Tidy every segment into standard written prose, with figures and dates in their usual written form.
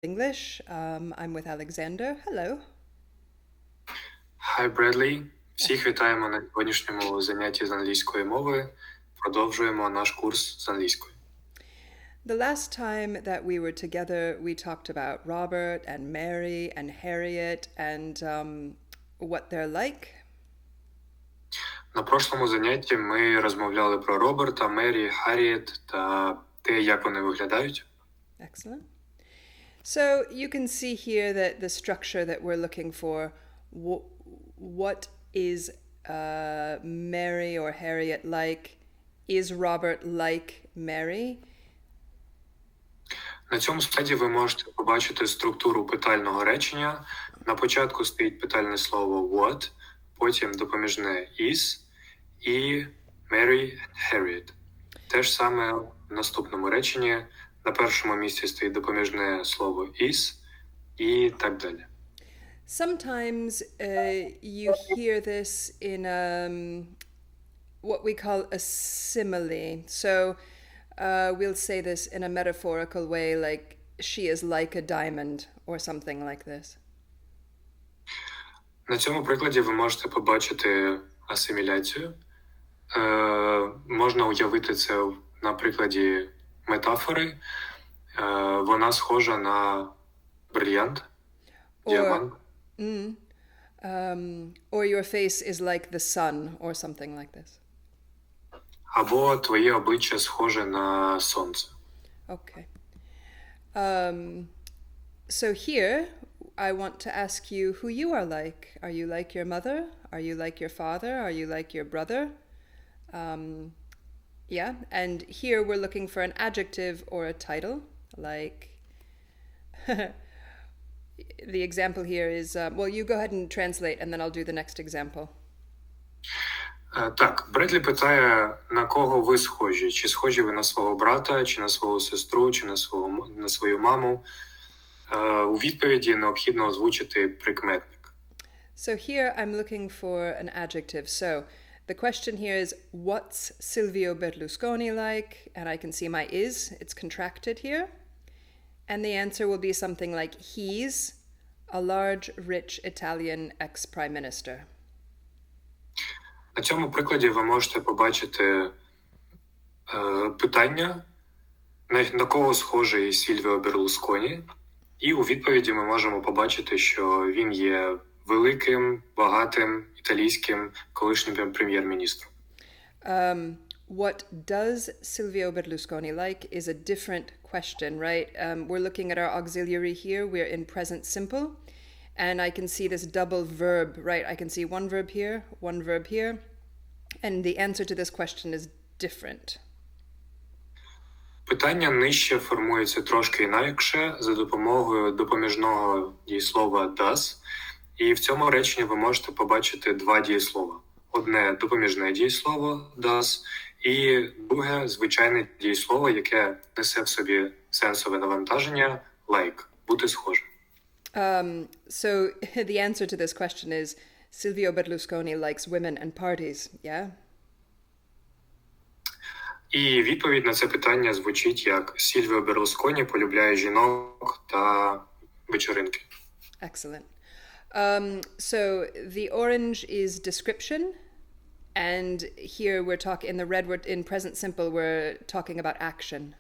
English. I'm with Alexander. Hello. Hi, Bradley. Всіх вітаємо на сьогоднішньому занятті з англійської мови. Продовжуємо наш курс з англійської. The last time that we were together, we talked about Robert and Mary and Harriet and what they're like. На прошлому занятті ми розмовляли про Роберта, Мері, Харріет та те, як вони виглядають. Excellent. So you can see here that the structure that we're looking for, what is Mary or Harriet like? Is Robert like Mary? На цьому слайді ви можете побачити структуру питального речення. На початку стоїть питальне слово what, потім допоміжне is і Mary, Harriet. Те ж саме в наступному реченні. На першому місці стоїть допоміжне слово is і так далі. Sometimes you hear this in what we call a simile. So we'll say this in a metaphorical way, like she is like a diamond or something like this. На цьому прикладі ви можете побачити асиміляцію. Можна уявити це на прикладі метафори. Вона схожа на брильянт, діамант. Or your face is like the sun or something like this. Або твоє обличчя схоже на сонце. Okay. So here, I want to ask you who you are like. Are you like your mother? Are you like your father? Are you like your brother? Yeah, and here we're looking for an adjective or a title, like the example here is, well, you go ahead and translate and then I'll do the next example. Так, Бредлі питає, на кого ви схожі? Чи схожі ви на свого брата, чи на свою сестру, чи на свою маму? У відповіді необхідно озвучити прикметник. So here I'm looking for an adjective. So the question here is, what's Silvio Berlusconi like? And I can see my is, it's contracted here. And the answer will be something like, he's a large, rich Italian ex-prime minister. На цьому прикладі ви можете побачити питання, на кого схожий Сільвіо Берлусконі. І у відповіді ми можемо побачити, що він є великим, багатим, італійським колишнім прем'єр-міністром. What does Silvio Berlusconi like is a different question, right? We're looking at our auxiliary here. We're in present simple. And I can see this double verb, right? I can see one verb here. And the answer to this question is different. Питання нижче формується трошки інакше за допомогою допоміжного дієслова does. І в цьому реченні ви можете побачити два дієслова. Одне допоміжне дієслово does, і друге звичайне дієслово, яке несе в собі сенсове навантаження like, бути схожим. So the answer to this question is Silvio Berlusconi likes women and parties, yeah? І відповідь на це питання звучить як Сільвіо Берлусконі полюбляє жінок та вечоринки. Excellent. So the orange is description, and here we're talking in the red word in present simple we're talking about action.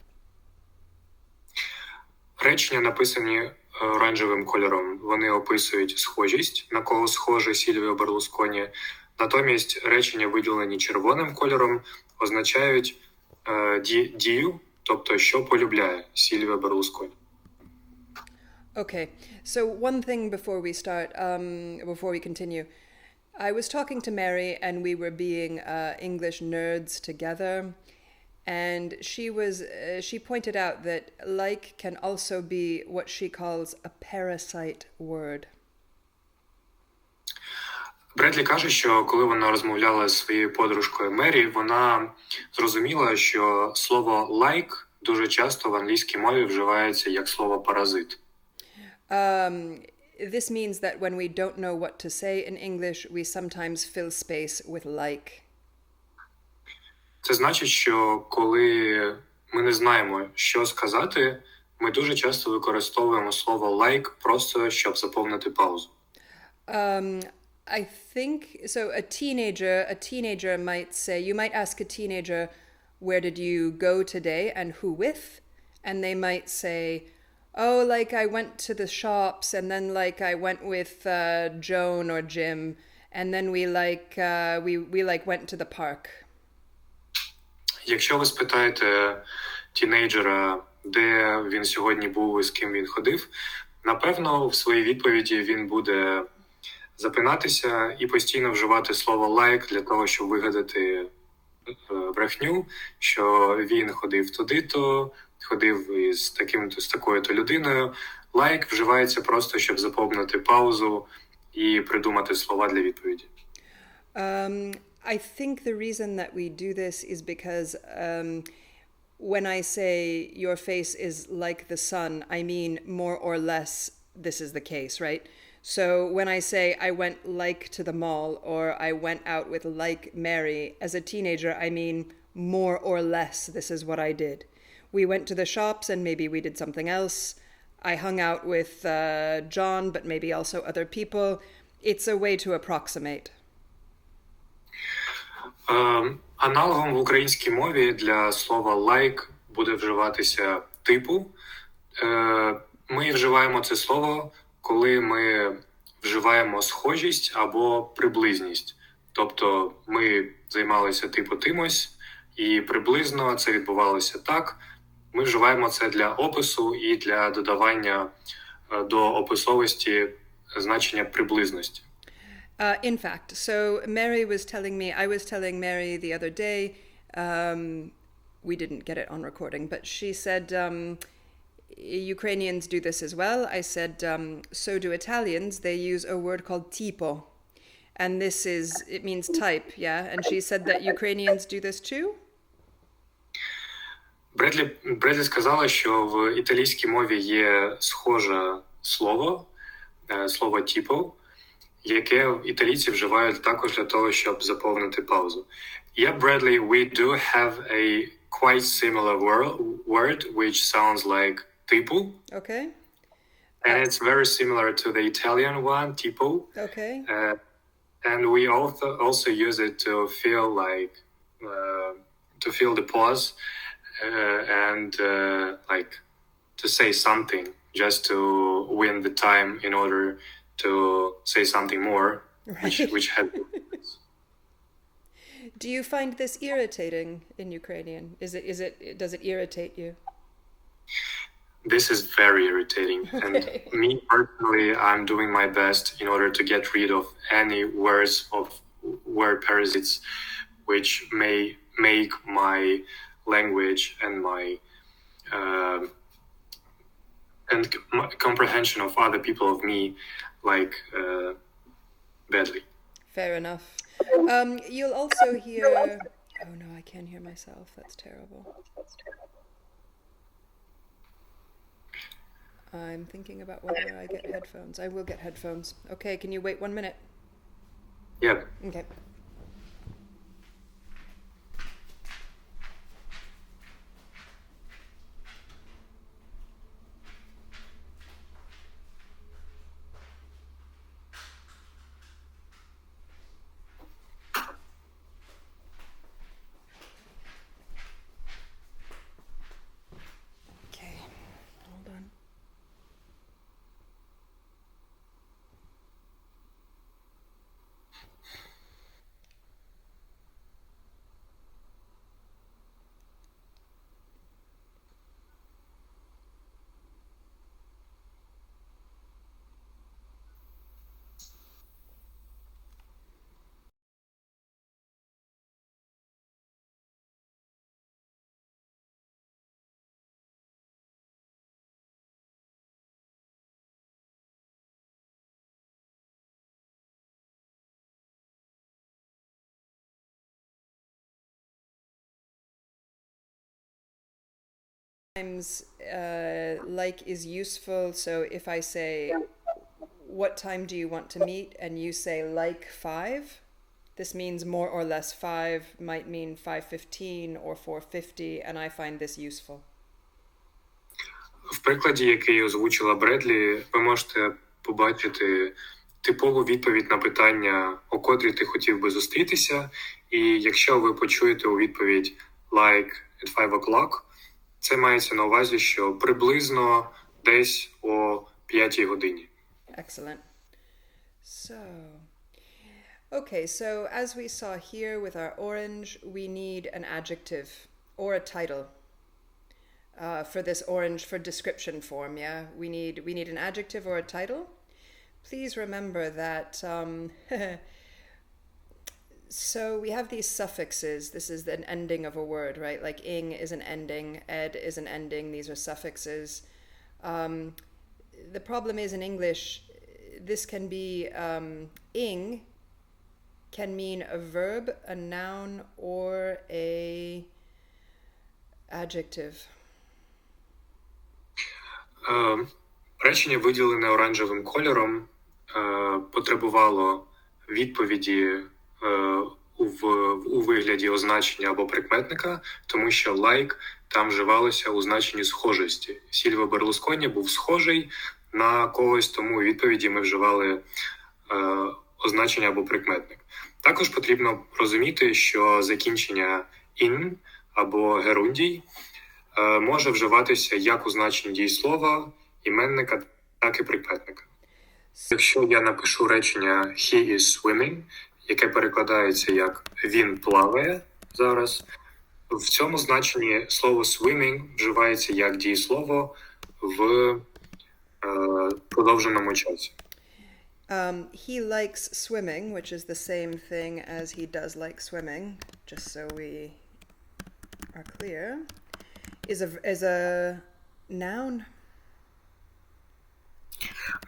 Речення написані оранжевим кольором. Вони описують схожість, на кого схоже Сільвіо Берлусконі. Натомість речення, виділені червоним кольором, означають дію, тобто що полюбляє Сільвіо Берлусконі. Okay, so one thing before we start, before we continue, I was talking to Mary and we were being English nerds together, and she pointed out that like can also be what she calls a parasite word. Бредлі каже, що коли вона розмовляла з своєю подружкою Мері, вона зрозуміла, що слово like дуже часто в англійській мові вживається як слово паразит. This means that when we don't know what to say in English, we sometimes fill space with like. Це значить, що коли ми не знаємо, що сказати, ми дуже часто використовуємо слово like просто, щоб заповнити паузу. I think so. A teenager might say, you might ask a teenager, where did you go today and who with? And they might say, oh, like I went to the shops and then like I went with Joan or Jim and then we went to the park. Якщо ви спитаєте тінейджера, де він сьогодні був і з ким він ходив, напевно, в своїй відповіді він буде запинатися і постійно вживати слово like для того, щоб вигадати брехню, що він ходив туди-то, ходив із з такою-то людиною. Like вживається просто, щоб заповнити паузу і придумати слова для відповіді. I think the reason that we do this is because when I say your face is like the sun, I mean more or less this is the case, right? So when I say I went like to the mall or I went out with like Mary, as a teenager, I mean more or less this is what I did. We went to the shops and maybe we did something else. I hung out with John, but maybe also other people. It's a way to approximate. Аналогом в українській мові для слова like буде вживатися типу. Ми вживаємо це слово, коли ми вживаємо схожість або приблизність. Тобто ми займалися типу тимось, і приблизно це відбувалося так. Ми вживаємо це для опису і для додавання до описовості значення приблизності. In fact, so Mary was telling me, I was telling Mary the other day, we didn't get it on recording, but she said, Ukrainians do this as well. I said, so do Italians. They use a word called tipo. And it means type, yeah? And she said that Ukrainians do this too? Бредлі сказала, що в італійській мові є схоже слово tipo, яке італійці вживають також для того, щоб заповнити паузу. Yeah, Bradley, we do have a quite similar word which sounds like tipo. Okay. And it's very similar to the Italian one, tipo. Okay. And we also use it to feel like, to feel the pause and like to say something just to win the time in order to say something more, right. which had. Do you find this irritating in Ukrainian? Does it irritate you? This is very irritating. Okay. And me personally, I'm doing my best in order to get rid of any words of word parasites which may make my language and my comprehension of other people of me like badly. Fair enough. You'll also hear... Oh no, I can't hear myself. That's terrible. I'm thinking about whether I get headphones. I will get headphones. Okay, can you wait 1 minute? Yeah. Okay. Sometimes like is useful. So if I say, what time do you want to meet? And you say like 5, this means more or less 5 might mean 5:15 or 4:50, and I find this useful. В прикладі, який озвучила Бредлі, ви можете побачити типову відповідь на питання, о котрій ти хотів би зустрітися, і якщо ви почуєте у відповідь like at 5 o'clock, це мається на увазі, що приблизно десь о 5 годині. Excellent. So as we saw here with our orange, we need an adjective or a title for this orange for description form, yeah? We need an adjective or a title. Please remember that so we have these suffixes. This is an ending of a word, right? Like ing is an ending, ed is an ending. These are suffixes. The problem is in English, this can be ing can mean a verb, a noun, or a adjective. Речення, виділене оранжевим кольором, потребувало відповіді у вигляді означення або прикметника, тому що like там вживалося у значенні схожості. Сільвіо Берлусконі був схожий на когось, тому у відповіді ми вживали означення або прикметник. Також потрібно розуміти, що закінчення in або герундій може вживатися як у значенні дієслова, іменника, так і прикметника. Якщо я напишу речення he is swimming, яке перекладається як він плаває зараз, в цьому значенні слово swimming вживається як дієслово в продовженому часі. He likes swimming, which is the same thing as he does like swimming, just so we are clear, is a noun.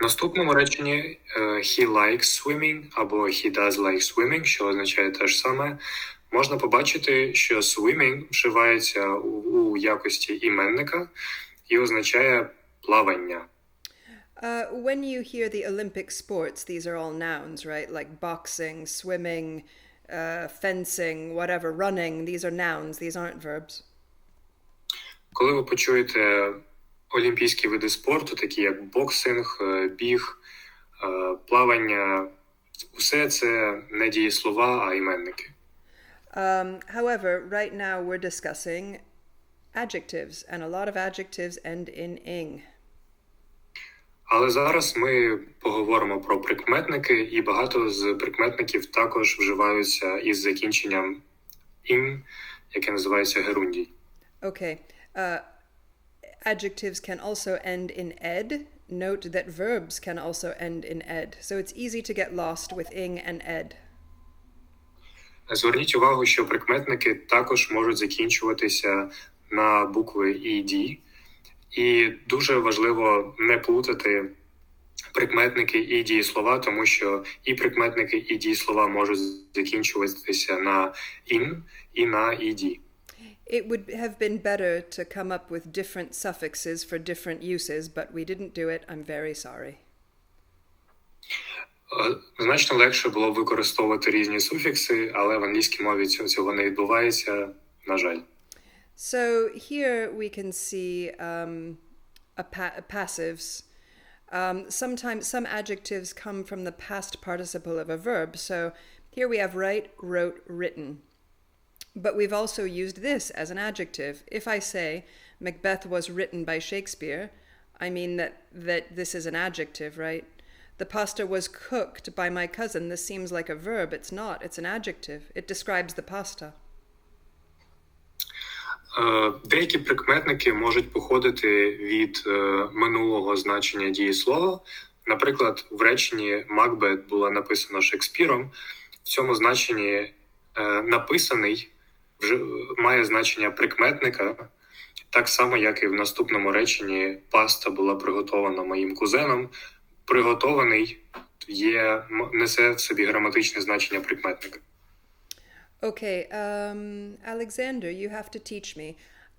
В наступному реченні he likes swimming або he does like swimming, що означає те ж саме, можна побачити, що swimming вживається у якості іменника і означає плавання. When you hear the Olympic sports, these are all nouns, right? Like boxing, swimming, fencing, whatever, running, these are nouns, these aren't verbs. Коли ви почуєте олімпійські види спорту, такі як боксинг, біг, плавання, усе це не дієслова, а іменники. However, right now we're discussing adjectives, and a lot of adjectives end in ing. Але зараз ми поговоримо про прикметники, і багато з прикметників також вживаються із закінченням «ing», яке називається герундій. Okay. Adjectives can also end in ed. Note that verbs can also end in ed. So it's easy to get lost with ing and ed. Зверніть увагу, що прикметники також можуть закінчуватися на букви «ed». І дуже важливо не плутати прикметники і дієслова, тому що і прикметники, і дієслова можуть закінчуватися на «in» і на «ed». It would have been better to come up with different suffixes for different uses, but we didn't do it. I'm very sorry. Значно легше було використовувати різні суфікси, але в англійській мові цього не відбувається, на жаль. So here we can see passives. Sometimes some adjectives come from the past participle of a verb. So here we have write, wrote, written. But we've also used this as an adjective. If I say Macbeth was written by Shakespeare, I mean that this is an adjective, right? The pasta was cooked by my cousin. This seems like a verb. It's not. It's an adjective. It describes the pasta. Деякі прикметники можуть походити від минулого значення дієслова. Наприклад, в реченні «Макбет» було написано Шекспіром. В цьому значенні «написаний» вже має значення прикметника, так само, як і в наступному реченні «паста була приготована моїм кузеном». «Приготований» несе в собі граматичне значення прикметника. Okay, Alexander, you have to teach me.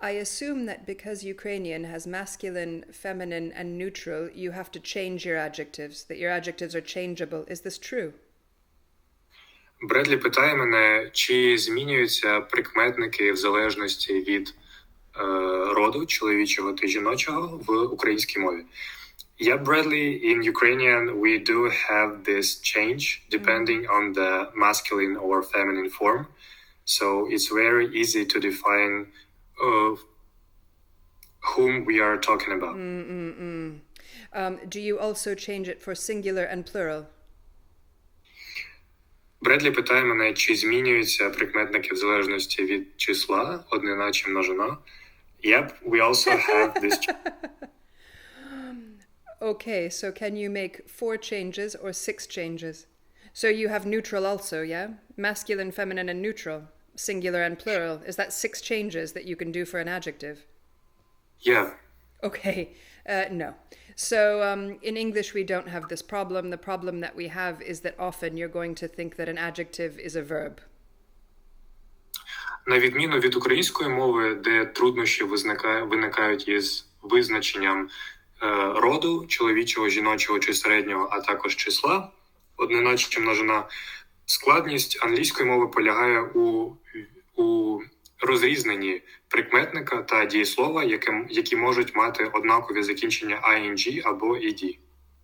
I assume that because Ukrainian has masculine, feminine, and neutral, you have to change your adjectives, that your adjectives are changeable. Is this true? Бредлі питає мене, чи змінюються прикметники в залежності від роду чоловічого та жіночого в українській мові. Yeah, Bradley, in Ukrainian we do have this change depending on the masculine or feminine form. So it's very easy to define whom we are talking about. Do you also change it for singular and plural? Бредлі питає мене, чи змінюються прикметники в залежності від числа, однина чи множина. Yep, we also have this. Okay, so can you make 4 changes or 6 changes? So you have neutral also, yeah? Masculine, feminine, and neutral. Singular and plural. Is that 6 changes that you can do for an adjective? Yeah. Okay, no. So in English we don't have this problem. The problem that we have is that often you're going to think that an adjective is a verb. На відміну від української мови, де труднощі виникають із визначенням роду, чоловічого, жіночого чи середнього, а також числа, однина чи множина, складність англійської мови полягає у розрізненні прикметника та дієслова, які можуть мати однакові закінчення ing або ed.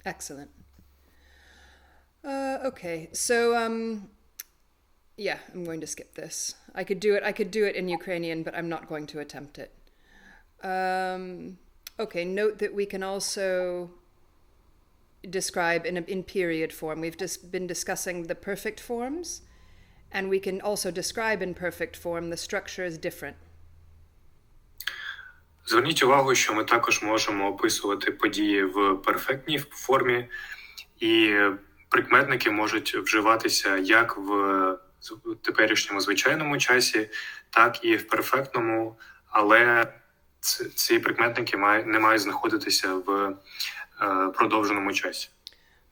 Excellent. Okay, so yeah, I'm going to skip this. I could do it in Ukrainian, but I'm not going to attempt it. Okay, note that we can also describe in period form. We've just been discussing the perfect forms, and we can also describe in perfect form. The structure is different. Зверніть увагу, що ми також можемо описувати події в перфектній формі, і прикметники можуть вживатися як в теперішньому звичайному часі, так і в перфектному, але ці прикметники не мають знаходитися в продовженому часі.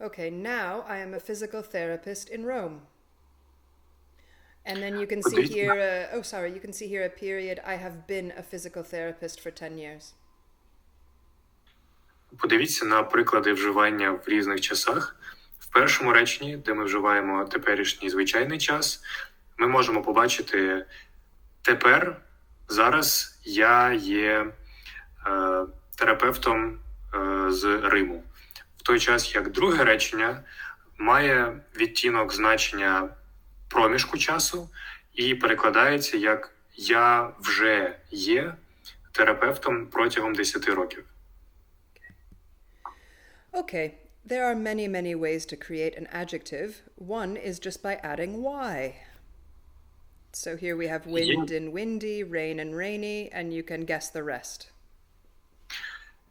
Okay, now I am a physical therapist in Rome. And then you can see here a period. I have been a physical therapist for 10 years. Подивіться на приклади вживання в різних часах. В першому реченні, де ми вживаємо теперішній звичайний час, ми можемо побачити тепер, зараз я є терапевтом з Риму. В той час, як друге речення має відтінок значення проміжку часу і перекладається як «я вже є терапевтом протягом 10 років». Okay, there are many, many ways to create an adjective. One is just by adding y. So here we have wind and windy, rain and rainy, and you can guess the rest.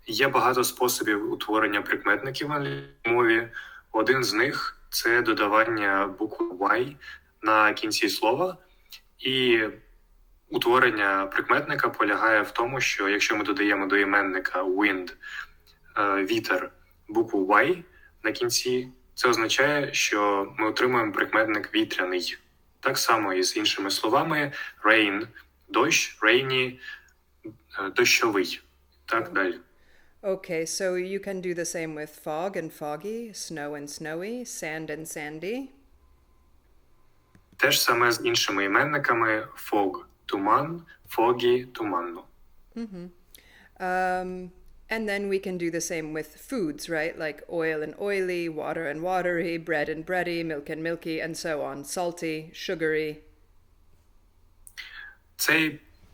Є багато способів утворення прикметників в англійській мові. Один з них – це додавання букви y на кінці слова. І утворення прикметника полягає в тому, що якщо ми додаємо до іменника wind, вітер, букву y на кінці, це означає, що ми отримуємо прикметник вітряний. Так само і з іншими словами rain – дощ, rainy – дощовий. Так далі. Okay, so you can do the same with fog and foggy, snow and snowy, sand and sandy. Те ж саме з іншими іменниками fog – туман, foggy – туманно. And then we can do the same with foods, right? Like oil and oily, water and watery, bread and bready, milk and milky, and so on. Salty, sugary.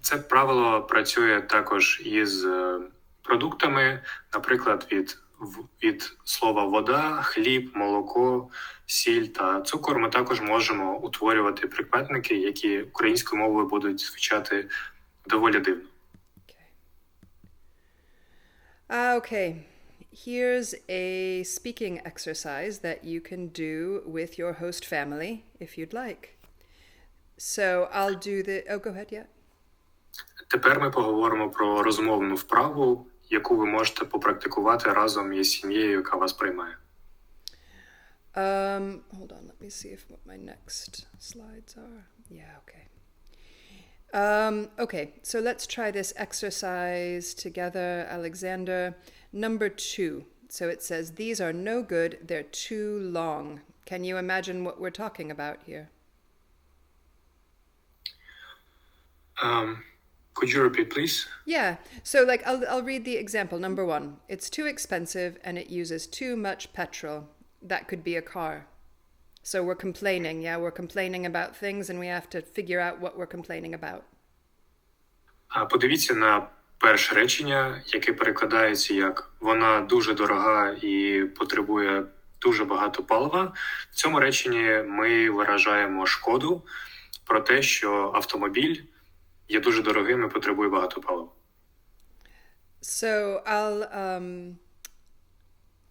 Це правило працює також із продуктами, наприклад, від слова вода, хліб, молоко, сіль та цукор. Ми також можемо утворювати прикметники, які українською мовою будуть звучати доволі дивно. Okay, here's a speaking exercise that you can do with your host family if you'd like. So I'll do Oh, go ahead, yeah. Тепер ми поговоримо про розмовну вправу, яку ви можете попрактикувати разом із сім'єю, яка вас приймає. Hold on, let me see what my next slides are. Yeah, okay. Okay, so let's try this exercise together, Alexander. Number 2. So it says, these are no good, they're too long. Can you imagine what we're talking about here? Could you repeat, please? Yeah. So like I'll read the example. Number 1. It's too expensive and it uses too much petrol. That could be a car. So we're complaining. Yeah, we're complaining about things and we have to figure out what we're complaining about. Подивіться на перше речення, яке перекладається як «вона дуже дорога і потребує дуже багато палива». В цьому реченні ми виражаємо шкоду про те, що автомобіль є дуже дорогим і потребує багато палива. So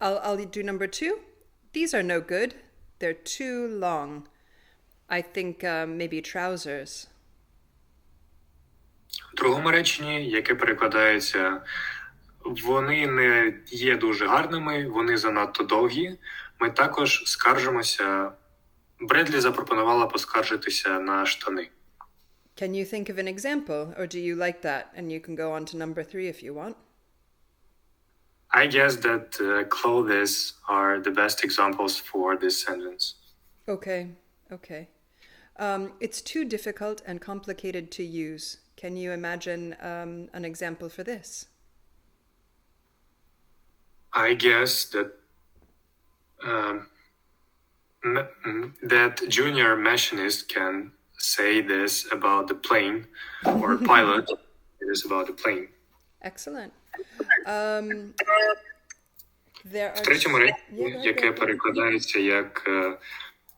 I'll do number 2. These are no good. They're too long. I think maybe trousers. В другому реченні, яке перекладається «вони не є дуже гарними, вони занадто довгі», ми також скаржимося. Бредлі запропонувала поскаржитися на штани. Can you think of an example, or do you like that? And you can go on to number 3 if you want. I guess that clothes are the best examples for this sentence. Okay. It's too difficult and complicated to use. Can you imagine an example for this? I guess that that junior machinist can say this about the plane, or pilot is about the plane. Excellent. В третьому реченні, яке перекладається як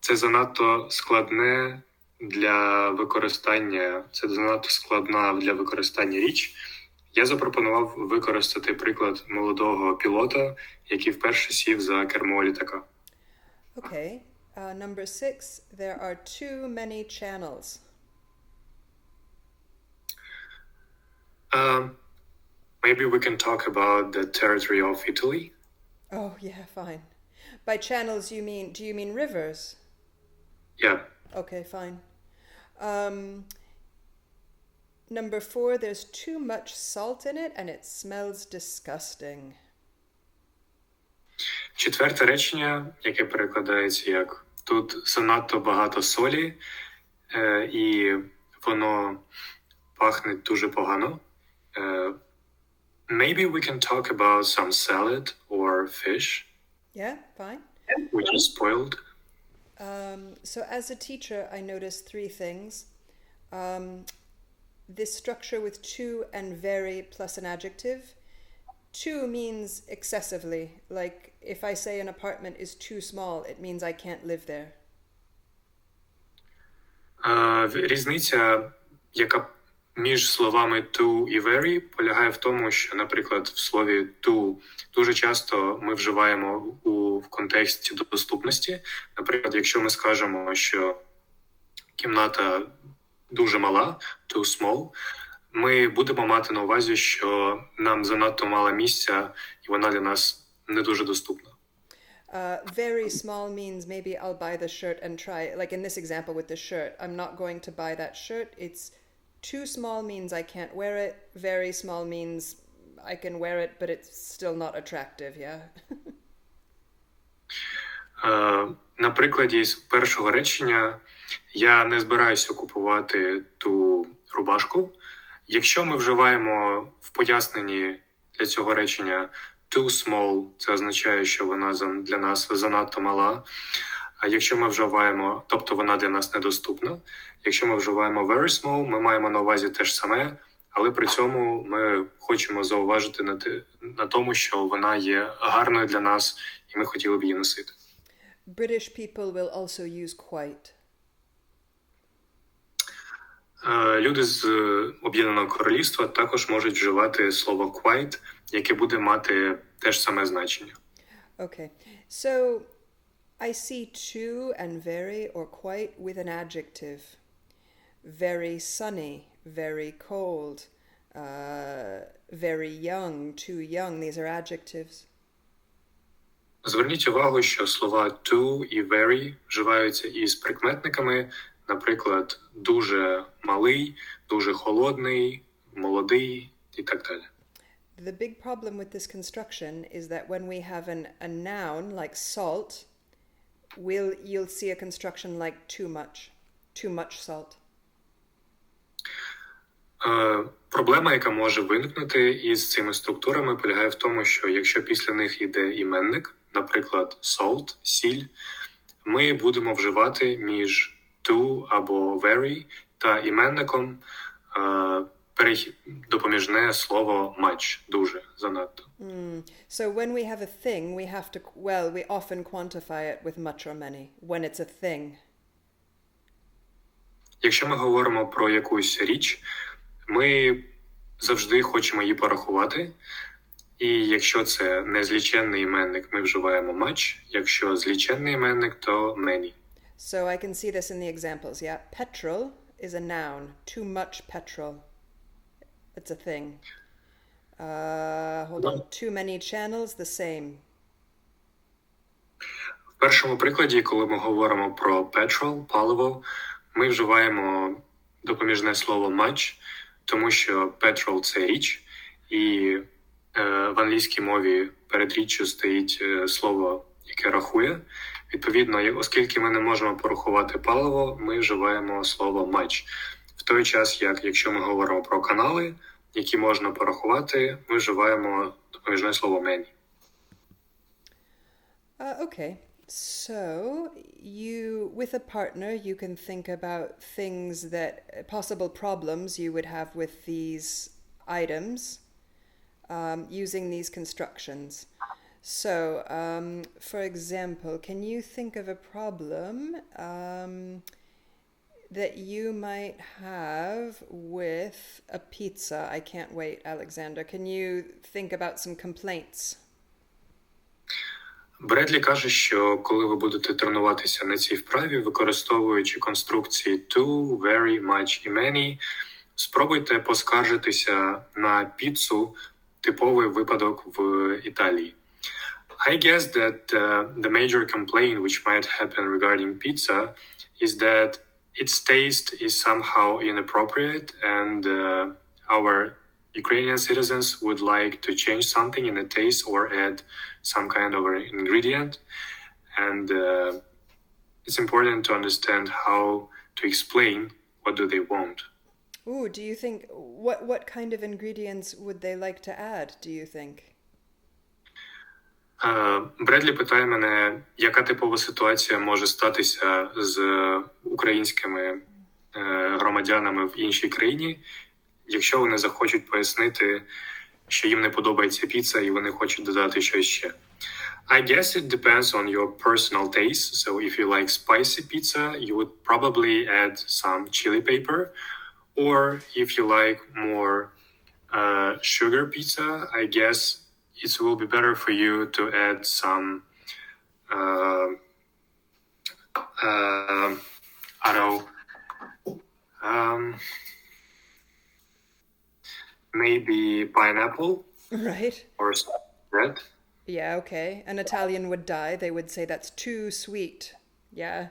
«це занадто складне для використання, це занадто складна для використання річ», я запропонував використати приклад молодого пілота, який вперше сів за кермо літака. Okay. Number 6, there are too many channels. Maybe we can talk about the territory of Italy. Oh, yeah, fine. By channels, do you mean rivers? Yeah. Okay, fine. Number 4, there's too much salt in it and it smells disgusting. Четверте речення, яке перекладається як «тут занадто багато солі, і воно пахне дуже погано». Maybe we can talk about some salad or fish. Yeah, fine. Which is spoiled. So as a teacher, I noticed 3 things. This structure with too and very plus an adjective. Too means excessively. Like if I say an apartment is too small, it means I can't live there. Різниця, яка між словами to і very, полягає в тому, що, наприклад, в слові to дуже часто ми вживаємо в контексті доступності. Наприклад, якщо ми скажемо, що кімната дуже мала, too small, ми будемо мати на увазі, що нам занадто мало місця, і вона для нас не дуже доступна. Very small means maybe I'll buy the shirt and try it. Like in this example with the shirt, I'm not going to buy that shirt. It's too small means I can't wear it. Very small means I can wear it, but it's still not attractive, yeah? На прикладі з першого речення я не збираюся купувати ту рубашку. Якщо ми вживаємо в поясненні для цього речення too small, це означає, що вона для нас занадто мала. А якщо ми вживаємо, тобто вона для нас недоступна. Якщо ми вживаємо very small, ми маємо на увазі те ж саме, але при цьому ми хочемо зауважити на тому, що вона є гарною для нас, і ми хотіли б її носити. British people will also use quite. Люди з Об'єднаного Королівства також можуть вживати слово quite, яке буде мати те ж саме значення. Okay. So I see too and very or quite with an adjective. Very sunny, very cold, very young, too young. These are adjectives. Зверніть увагу, що слова to і very вживаються із прикметниками, наприклад, дуже малий, дуже холодний, молодий і так далі. The big problem with this construction is that when we have a noun like salt, you'll see a construction like too much salt. Проблема, яка може виникнути із цими структурами, полягає в тому, що якщо після них йде іменник, наприклад, salt, сіль, ми будемо вживати між to або very та іменником допоміжне слово much, дуже, занадто. So when we have a thing, we have to, well, we often quantify it with much or many, when it's a thing. Якщо ми говоримо про якусь річ, ми завжди хочемо її порахувати. І якщо це незліченний іменник, ми вживаємо much. Якщо зліченний іменник, то many. So I can see this in the examples, yeah? Petrol is a noun. Too much petrol. It's a thing. Hold on. Too many channels, the same. В першому прикладі, коли ми говоримо про petrol, паливо, ми вживаємо допоміжне слово much, тому що petrol – це річ, і в англійській мові перед річчю стоїть слово, яке рахує. Відповідно, оскільки ми не можемо порахувати паливо, ми вживаємо слово much. В той час, як якщо ми говоримо про канали, які можна порахувати, ми вживаємо допоміжне слово many. Okay. So, with a partner, you can think about things that, possible problems you would have with these items, using these constructions. So, for example, can you think of a problem that you might have with a pizza? I can't wait, Alexander. Can you think about some complaints? Бредлі каже, що коли ви будете тренуватися на цій вправі, використовуючи конструкції to, very, much і many, спробуйте поскаржитися на піцу, типовий випадок в Італії. I guess that the major complaint which might happen regarding pizza is that its taste is somehow inappropriate and our Ukrainian citizens would like to change something in the taste or add some kind of an ingredient. And it's important to understand how to explain what do they want. Ooh, do you think, what kind of ingredients would they like to add, do you think? Бредлі питає мене, яка типова ситуація може статися з українськими громадянами в іншій країні, якщо вони захочуть пояснити, що їм не подобається піца і вони хочуть додати щось ще. I guess it depends on your personal taste. So if you like spicy pizza, you would probably add some chili pepper. Or if you like more sugar pizza, I guess it will be better for you to add some I don't know, maybe pineapple. Right. Or something like that. Yeah, okay. An Italian would die. They would say that's too sweet. Yeah.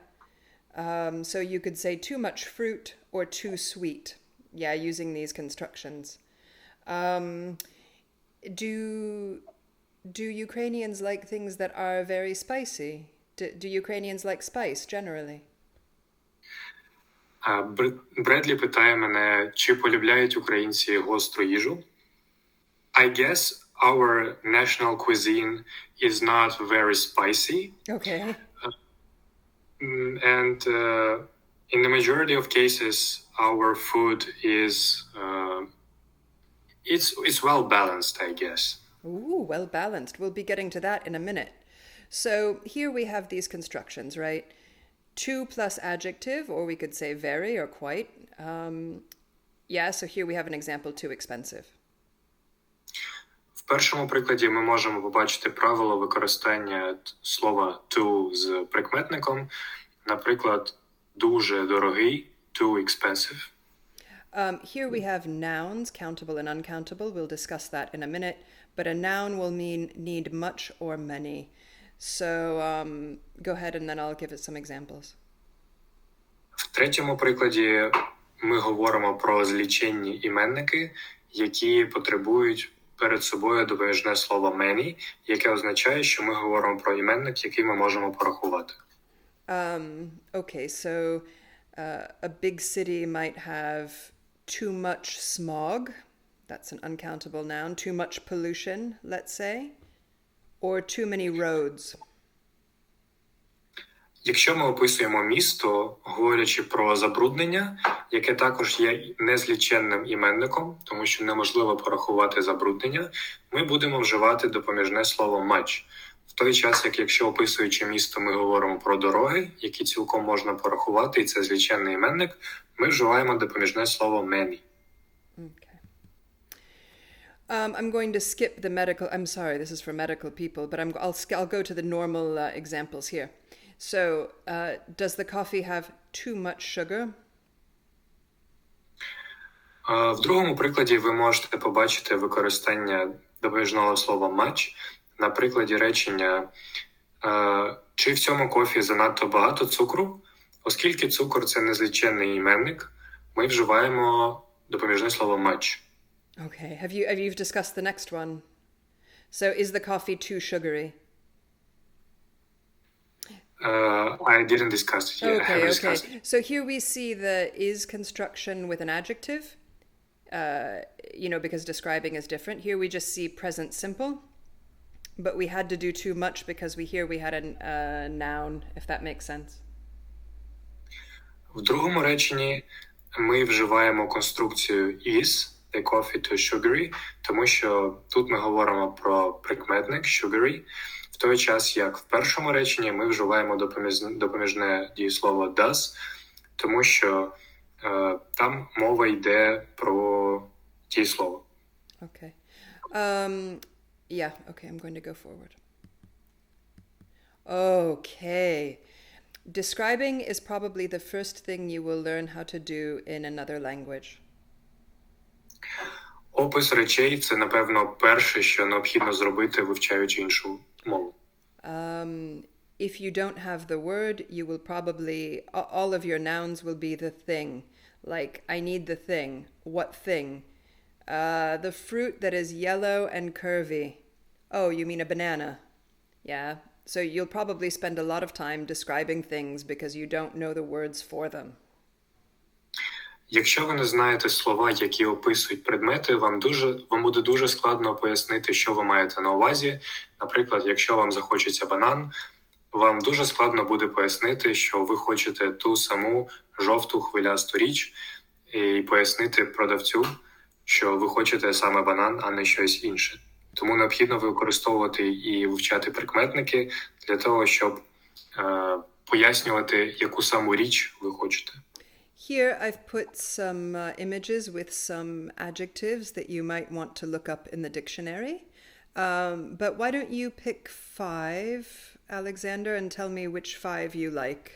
So you could say too much fruit or too sweet. Yeah, using these constructions. Do Ukrainians like things that are very spicy? Do Ukrainians like spice generally? Бредлі питає мене, чи полюбляють українці гостру їжу? I guess our national cuisine is not very spicy. Okay. And in the majority of cases, our food is it's well balanced, I guess. Ooh, well balanced. We'll be getting to that in a minute. So here we have these constructions, right? To plus adjective, or we could say very or quite. Yeah, so here we have an example, too expensive. В першому прикладі ми можемо побачити правило використання слова to з прикметником. Наприклад, дуже дорогий, too expensive. Here we have nouns, countable and uncountable. We'll discuss that in a minute. But a noun will mean need much or many. So go ahead and then I'll give it some examples. В третьому прикладі ми говоримо про зліченні іменники, які потребують перед собою допоміжне слово many, яке означає, що ми говоримо про іменник, який ми можемо порахувати. Okay, so a big city might have too much smog. That's an uncountable noun. Too much pollution, let's say. Or too many roads. Якщо ми описуємо місто, говорячи про забруднення, яке також є незліченним іменником, тому що неможливо порахувати забруднення, ми будемо вживати допоміжне слово much. В той час, як якщо описуючи місто, ми говоримо про дороги, які цілком можна порахувати, і це зліченний іменник, ми вживаємо допоміжне слово many. Okay. I'm going to skip the medical. I'm sorry, this is for medical people, but I'll go to the normal examples here. So, does the coffee have too much sugar? В другому прикладі ви можете побачити використання допоміжного слова much на прикладі речення чи в цьому кофі занадто багато цукру? Оскільки цукор – це незліченний іменник, ми вживаємо допоміжне слово much. Okay. Have you discussed the next one? So, is the coffee too sugary? I didn't discuss it yet. Okay. So here we see the is construction with an adjective, because describing is different. Here we just see present simple, but we had to do too much because we had a noun, if that makes sense. В другому реченні ми вживаємо конструкцію is, the coffee too sugary, тому що тут ми говоримо про прикметник sugary, в той час, як в першому реченні ми вживаємо допоміжне дієслово does, тому що там мова йде про дієслово. Okay. I'm going to go forward. Okay. Describing is probably the first thing you will learn how to do in another language. Опис речей – це, напевно, перше, що необхідно зробити, вивчаючи іншу мову. If you don't have the word, you will probably, all of your nouns will be the thing. Like, I need the thing. What thing? The fruit that is yellow and curvy. Oh, you mean a banana. Yeah. So you'll probably spend a lot of time describing things because you don't know the words for them. Якщо ви не знаєте слова, які описують предмети, вам буде дуже складно пояснити, що ви маєте на увазі. Наприклад, якщо вам захочеться банан, вам дуже складно буде пояснити, що ви хочете ту саму жовту хвилясту річ, і пояснити продавцю, що ви хочете саме банан, а не щось інше. Тому необхідно використовувати і вивчати прикметники для того, щоб пояснювати, яку саму річ ви хочете. Here I've put some images with some adjectives that you might want to look up in the dictionary. But why don't you pick 5, Alexander, and tell me which 5 you like?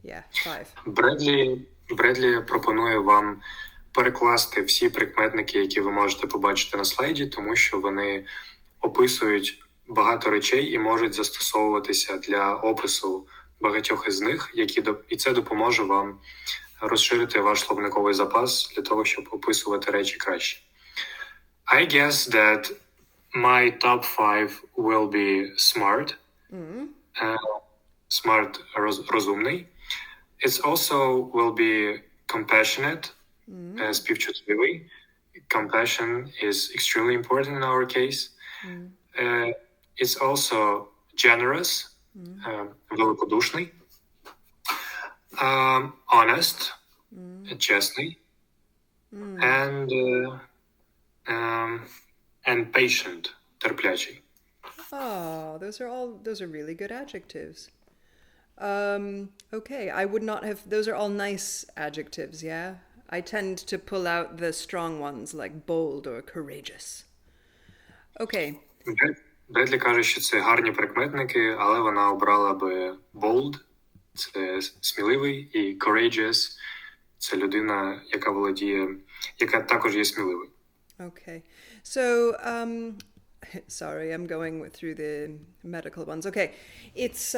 Yeah, 5. Бредлі пропонує вам перекласти всі прикметники, які ви можете побачити на слайді, тому що вони описують багато речей і можуть застосовуватися для опису багатьох із них, і це допоможе вам розширити ваш словниковий запас для того, щоб описувати речі краще. I guess that my top 5 will be smart. Smart – розумний. It also will be compassionate, співчутливий. Compassion is extremely important in our case. It's also generous, великодушний. Honest, чесний. And patient, терплячий. Oh, those are really good adjectives. Okay, I would not have, those are all nice adjectives, yeah? I tend to pull out the strong ones like bold or courageous. Okay. Бредлі каже, що це гарні прикметники, але вона обрала би bold, це сміливий, і courageous, це людина, яка також є сміливою. Okay. So, sorry, I'm going through the medical ones. Okay. It's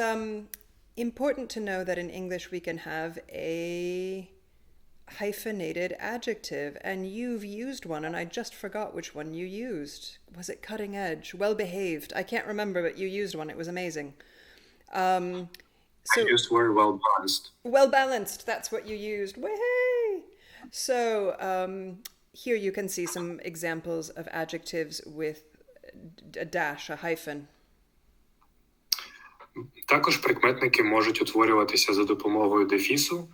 important to know that in English we can have a hyphenated adjective, and you've used one, and I just forgot which one you used. Was it cutting edge? Well-behaved? I can't remember, but you used one. It was amazing. I used the word well-balanced. Well-balanced, that's what you used. Way! So, Here you can see some examples of adjectives with a dash, a hyphen. Також прикметники можуть утворюватися за допомогою дефісу,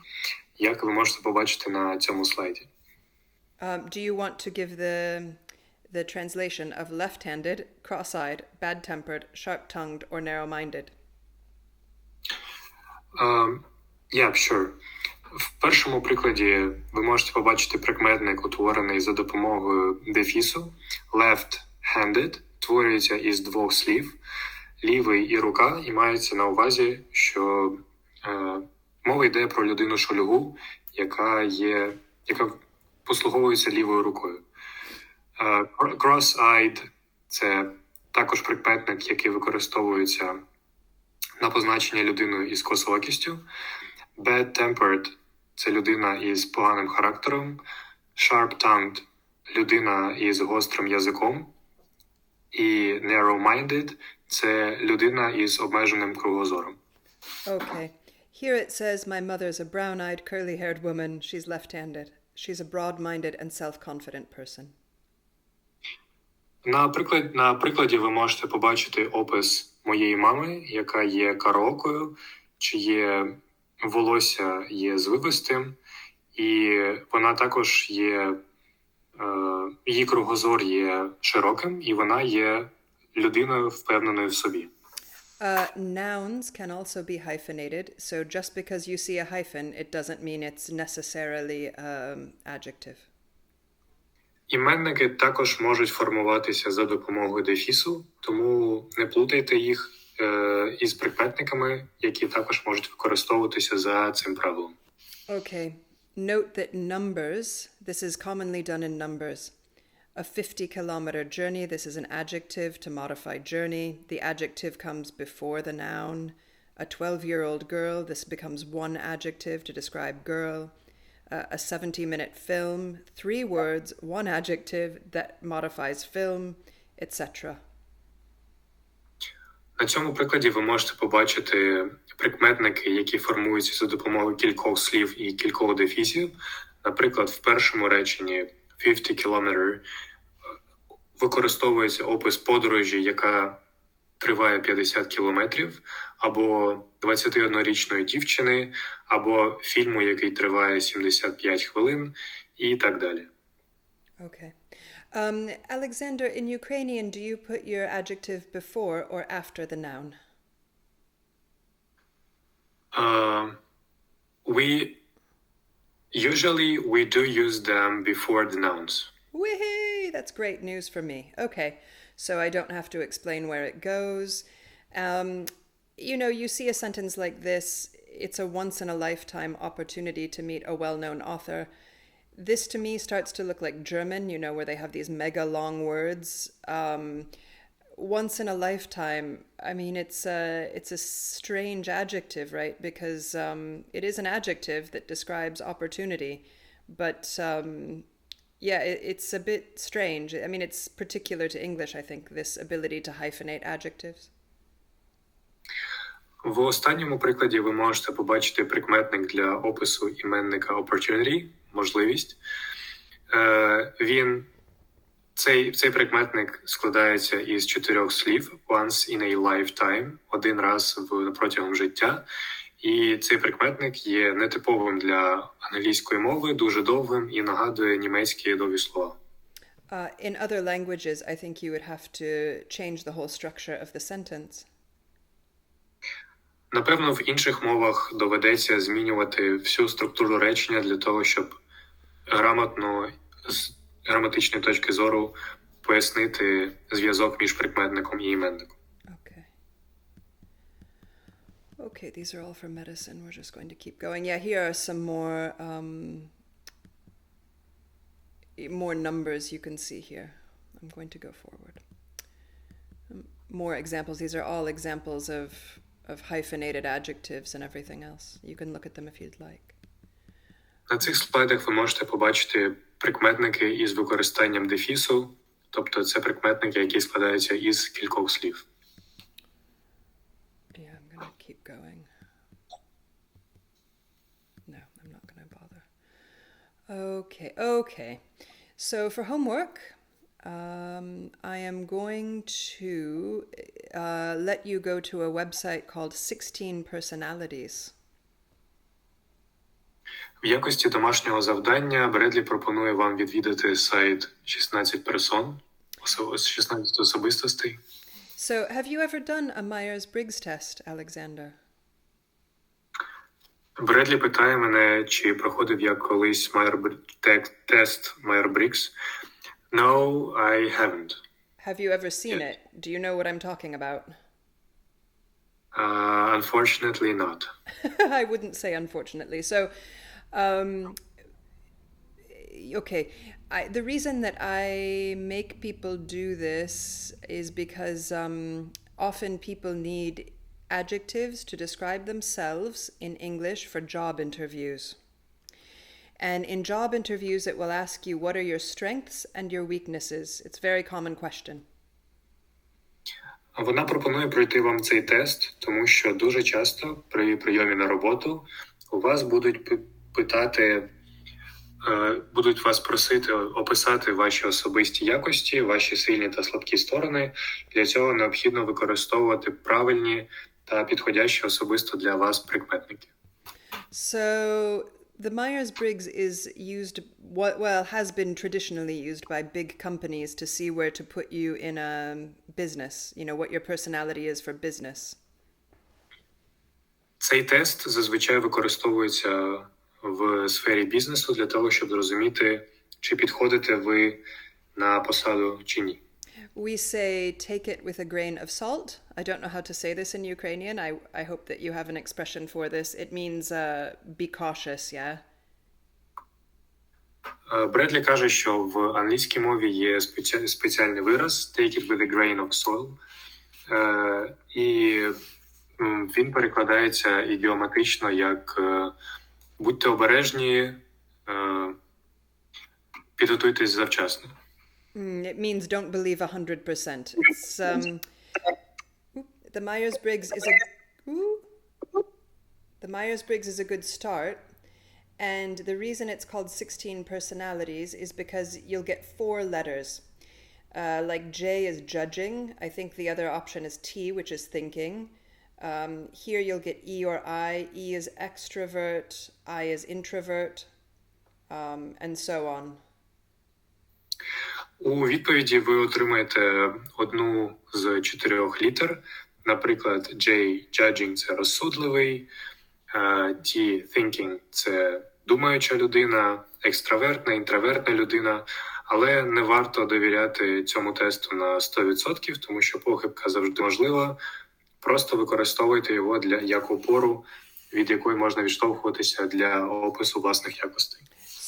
як ви можете побачити на цьому слайді. Do you want to give the translation of left-handed, cross-eyed, bad-tempered, sharp-tongued, or narrow-minded? Yeah, sure. В першому прикладі ви можете побачити прикметник, утворений за допомогою дефісу. Left-handed творюється із двох слів. Лівий і рука, і мається на увазі, що мова йде про людину шульгу, яка послуговується лівою рукою. Cross-eyed – це також прикметник, який використовується на позначення людиною із косоокістю. Bad-tempered – це людина із поганим характером. Sharp-tongued – людина із гострим язиком. І narrow-minded – це людина із обмеженим кругозором. Okay. Here it says, my mother's a brown-eyed, curly-haired woman. She's left-handed. She's a broad-minded and self-confident person. На прикладі ви можете побачити опис моєї мами, яка є караокою, чиє волосся є звивистим, і вона також її кругозор є широким, і вона є людиною впевненою в собі. Nouns can also be hyphenated, so just because you see a hyphen, it doesn't mean it's necessarily adjective. Іменники також можуть формуватися за допомогою дефісу, тому не плутайте їх із прикметниками, які також можуть використовуватися за цим правилом. Okay. Note that numbers, this is commonly done in numbers. A 50-kilometer journey, this is an adjective to modify journey. The adjective comes before the noun. A 12-year-old girl, this becomes one adjective to describe girl. A 70-minute film, 3 words, one adjective that modifies film, etc. На цьому прикладі ви можете побачити прикметники, які формуються за допомогою кількох слів і кількох дефісів. Наприклад, в першому реченні 50 kilometer використовується опис подорожі, яка триває 50 кілометрів, або 21-річної дівчини, або фільму, який триває 75 хвилин, і так далі. Okay. Alexander, in Ukrainian, do you put your adjective before or after the noun? We do use them before the nouns. Whee! That's great news for me. Okay, so I don't have to explain where it goes. You see a sentence like this, it's a once-in-a-lifetime opportunity to meet a well-known author. This to me starts to look like German, where they have these mega long words. Once in a lifetime, I mean, it's a strange adjective, right? Because it is an adjective that describes opportunity, but it's a bit strange. I mean, it's particular to English, I think, this ability to hyphenate adjectives. В останньому прикладі ви можете побачити прикметник для опису іменника opportunity, можливість. Цей прикметник складається із 4 слів once in a lifetime, один раз протягом життя. І цей прикметник є нетиповим для англійської мови, дуже довгим і нагадує німецькі довгі слова. In other languages, I think you would have to change the whole structure of the sentence. Напевно, в інших мовах доведеться змінювати всю структуру речення для того, щоб грамотно, з граматичної точки зору, пояснити зв'язок між прикметником і іменником. Okay, these are all for medicine. We're just going to keep going. Yeah, here are some more numbers you can see here. I'm going to go forward. More examples. These are all examples of hyphenated adjectives and everything else. You can look at them if you'd like. На цих слайдах ви можете побачити прикметники із використанням дефісу, тобто це прикметники, які складаються із кількох слів. Yeah, I'm going to keep going. No, I'm not going to bother. Okay. So for homework, I am going to let you go to a website called 16 Personalities. В якості домашнього завдання Бредлі пропонує вам відвідати сайт 16 персон, 16 особистостей. So have you ever done a Myers-Briggs test, Alexander? Бредлі питає мене, чи проходив я колись тест Myers-Briggs. No, I haven't. Have you ever seen it? Do you know what I'm talking about? Unfortunately not. I wouldn't say unfortunately. So, okay. The reason that I make people do this is because often people need adjectives to describe themselves in English for job interviews. And in job interviews, it will ask you, what are your strengths and your weaknesses? It's a very common question. Вона пропонує пройти вам цей тест, тому що дуже часто при прийомі на роботу у вас будуть питати, будуть вас просити описати ваші особисті якості, ваші сильні та слабкі сторони. Для цього необхідно використовувати правильні та підходящі особисто для вас прикметники. So the Myers-Briggs is used, has been traditionally used by big companies to see where to put you in a business, what your personality is for business. Цей тест зазвичай використовується в сфері бізнесу для того, щоб зрозуміти, чи підходите ви на посаду чи ні. We say take it with a grain of salt. I don't know how to say this in Ukrainian. I hope that you have an expression for this. It means be cautious, yeah? Бредлі каже, що в англійській мові є спеціальний вираз take it with a grain of salt. І він перекладається ідіоматично як будьте обережні, підготуйтесь завчасно. It means don't believe 100%. It's the Myers-Briggs is a good start, and the reason it's called 16 personalities is because you'll get 4 letters. Like J is judging. I think the other option is T, which is thinking. Here you'll get E or I. E is extrovert, I is introvert, and so on. У відповіді ви отримаєте одну з 4 літер. Наприклад, J – judging – це розсудливий, T – thinking – це думаюча людина, екстравертна, інтровертна людина. Але не варто довіряти цьому тесту на 100%, тому що похибка завжди можлива. Просто використовуйте його як опору, від якої можна відштовхуватися для опису власних якостей.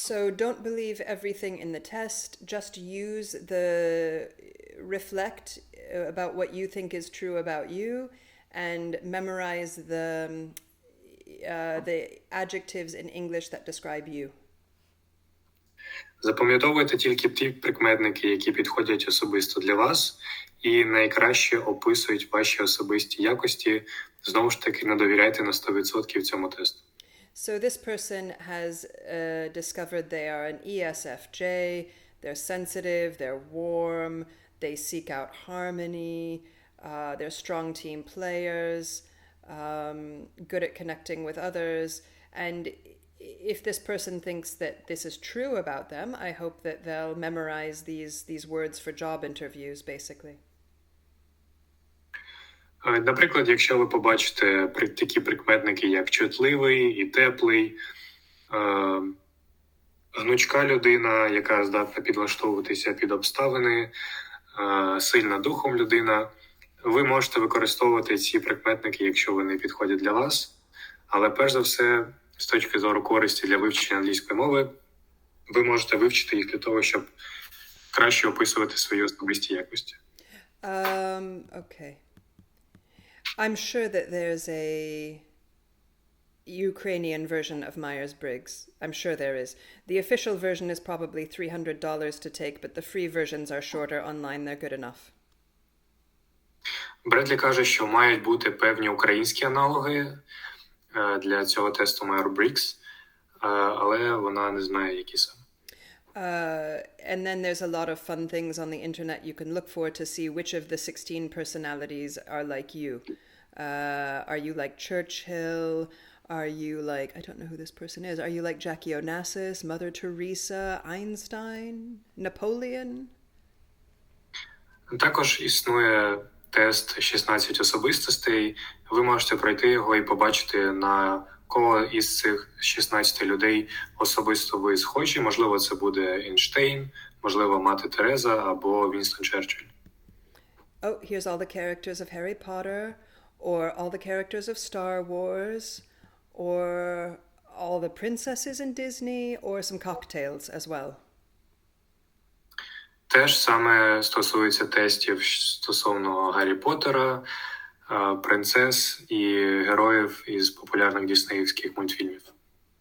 So don't believe everything in the test. Just use reflect about what you think is true about you, and memorize the adjectives in English that describe you. Запам'ятовуйте тільки ті прикметники, які підходять особисто для вас, і найкраще описують ваші особисті якості. Знову ж таки, не довіряйте на 100% цьому тесту. So this person has discovered they are an ESFJ, they're sensitive, they're warm, they seek out harmony, they're strong team players, good at connecting with others. And if this person thinks that this is true about them, I hope that they'll memorize these words for job interviews, basically. Наприклад, якщо ви побачите такі прикметники, як чутливий і теплий, гнучка людина, яка здатна підлаштовуватися під обставини, сильна духом людина, ви можете використовувати ці прикметники, якщо вони підходять для вас. Але перш за все, з точки зору користі для вивчення англійської мови, ви можете вивчити їх для того, щоб краще описувати свої особисті якості. Okay. I'm sure that there's a Ukrainian version of Myers-Briggs. I'm sure there is. The official version is probably $300 to take, but the free versions are shorter online. They're good enough. Бредлі каже, що мають бути певні українські аналоги для цього тесту Myers-Briggs, але вона не знає, які саме. And then there's a lot of fun things on the internet you can look for to see which of the 16 personalities are like you. Are you like Churchill? Are you like, I don't know who this person is. Are you like Jackie Onassis, Mother Teresa, Einstein, Napoleon? Також існує тест 16 особистостей. Ви можете пройти його і побачити, на кого із цих 16 людей особисто ви схожі. Можливо, це буде Ейнштейн, можливо, мати Тереза або Вінстон Черчилль. Oh, here's all the characters of Harry Potter, or all the characters of Star Wars, or all the princesses in Disney, or some cocktails as well. Теж саме стосується тестів стосовно Гаррі Поттера, принцес і героїв із популярних діснеївських мультфільмів.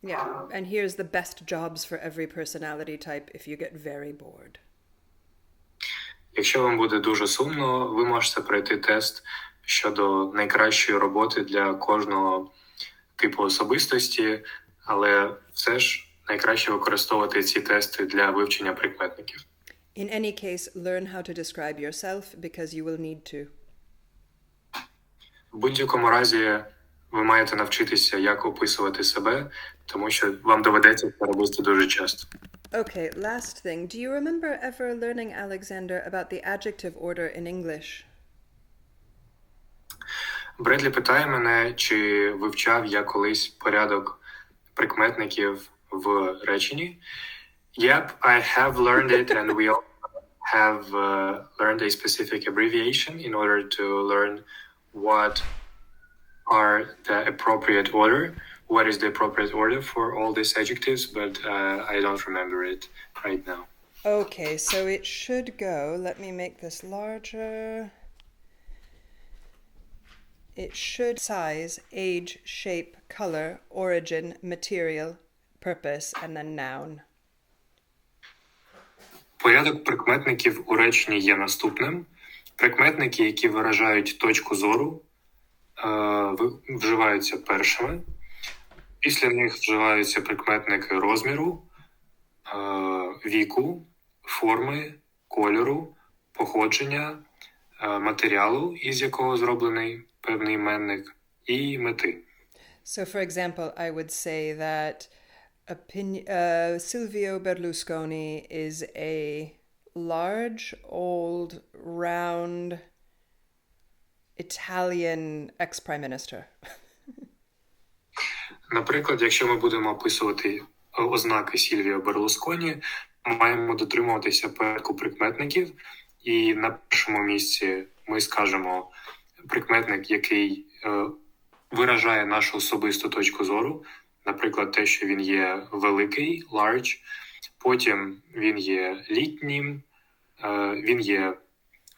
Yeah, and here's the best jobs for every personality type if you get very bored. Якщо вам буде дуже сумно, ви можете пройти тест щодо найкращої роботи для кожного типу особистості, але все ж найкраще використовувати ці тести для вивчення прикметників. In any case, learn how to describe yourself because you will need to. В будь-якому разі ви маєте навчитися, як описувати себе, тому що вам доведеться це робити дуже часто. Okay, last thing. Do you remember ever learning, Alexander, about the adjective order in English? Бредлі питає мене, чи вивчав я колись порядок прикметників в реченні. Yep, I have learned it, and we all have learned a specific abbreviation in order to learn what are the appropriate order, what is the appropriate order for all these adjectives, but I don't remember it right now. Okay, so it should go. Let me make this larger. It should size, age, shape, color, origin, material, purpose, and then noun. Порядок прикметників у реченні є наступним. Прикметники, які виражають точку зору, вживаються першими. Після них вживаються прикметники розміру, віку, форми, кольору, походження, матеріалу, із якого зроблений певний іменник, і мети. So, for example, I would say that Silvio Berlusconi is a large, old, round Italian ex-prime minister. Наприклад, якщо ми будемо описувати ознаки Сільвіо Берлусконі, ми маємо дотримуватися порядку прикметників, і на першому місці ми скажемо прикметник, який виражає нашу особисту точку зору, наприклад, те, що він є великий, large, потім він є літнім, він є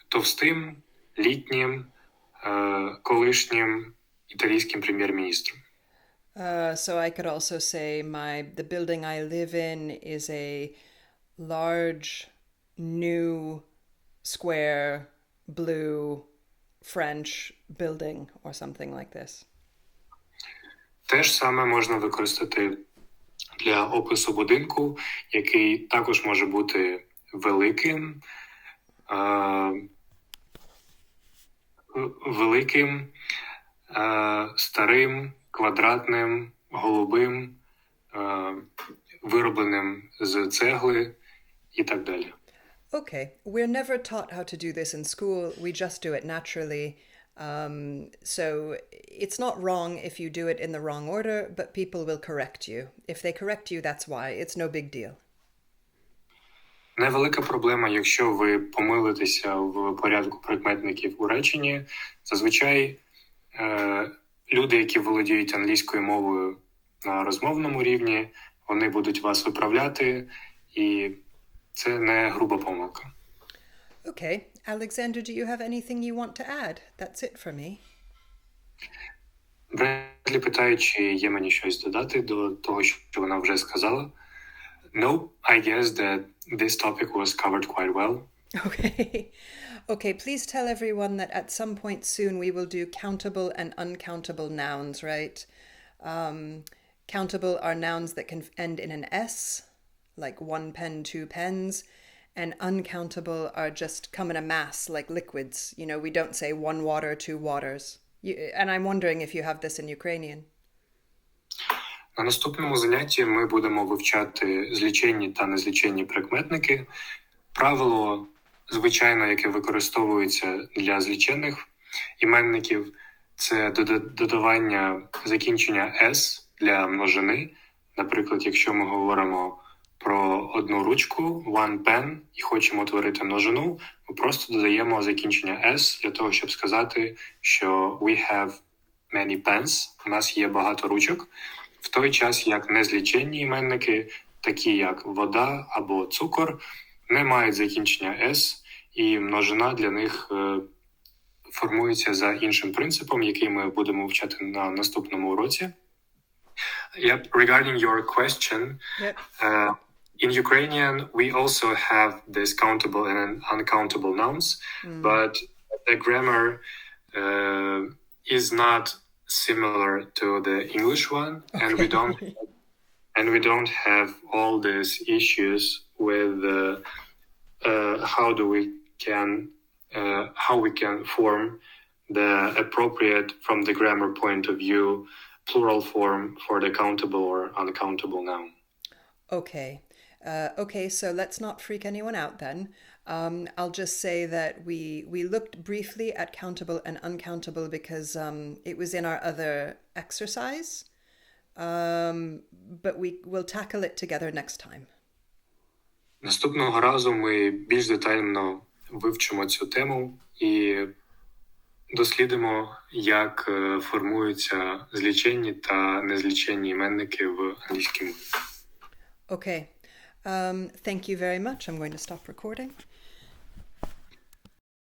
товстим, літнім, колишнім італійським прем'єр-міністром. So I could also say the building I live in is a large, new, square, blue, French building or something like this. Те ж саме можна використати для опису будинку, який також може бути великим, старим, квадратним, голубим, виробленим з цегли і так далі. Okay, we're never taught how to do this in school. We just do it naturally. So it's not wrong if you do it in the wrong order, but people will correct you. If they correct you, that's why. It's no big deal. Невелика проблема, якщо ви помилитеся в порядку прикметників у реченні. Зазвичай люди, які володіють англійською мовою на розмовному рівні, вони будуть вас виправляти, і це не груба помилка. Okay, Alexander, do you have anything you want to add? That's it for me. Бредлі питає, чи є мені щось додати до того, що вона вже сказала. No, I guess that this topic was covered quite well. Okay. Okay, please tell everyone that at some point soon we will do countable and uncountable nouns, right? Countable are nouns that can end in an S, like 1 pen, 2 pens, and uncountable are just come in a mass like liquids. You know, we don't say 1 water, 2 waters. And I'm wondering if you have this in Ukrainian. На наступному занятті ми будемо вивчати зліченні та незліченні прикметники. Правило, звичайно, яке використовується для зліченних іменників, це додавання закінчення «s» для множини. Наприклад, якщо ми говоримо про одну ручку, one pen, і хочемо утворити множину, ми просто додаємо закінчення «s» для того, щоб сказати, що we have many pens, у нас є багато ручок, в той час як незліченні іменники, такі як вода або цукор, не мають закінчення «s», і множина для них формується за іншим принципом, який ми будемо вчати на наступному уроці. Regarding your question, in Ukrainian, we also have this countable and uncountable nouns, but the grammar is not similar to the English one, and we don't have all these issues with how we can form the appropriate, from the grammar point of view, plural form for the countable or uncountable noun. Okay, so let's not freak anyone out then. I'll just say that we looked briefly at countable and uncountable because it was in our other exercise, but we will tackle it together next time. Наступного разу ми більш детально вивчимо цю тему і дослідимо, як формуються зліченні та незліченні іменники в англійській мові. Okay. Thank you very much. I'm going to stop recording.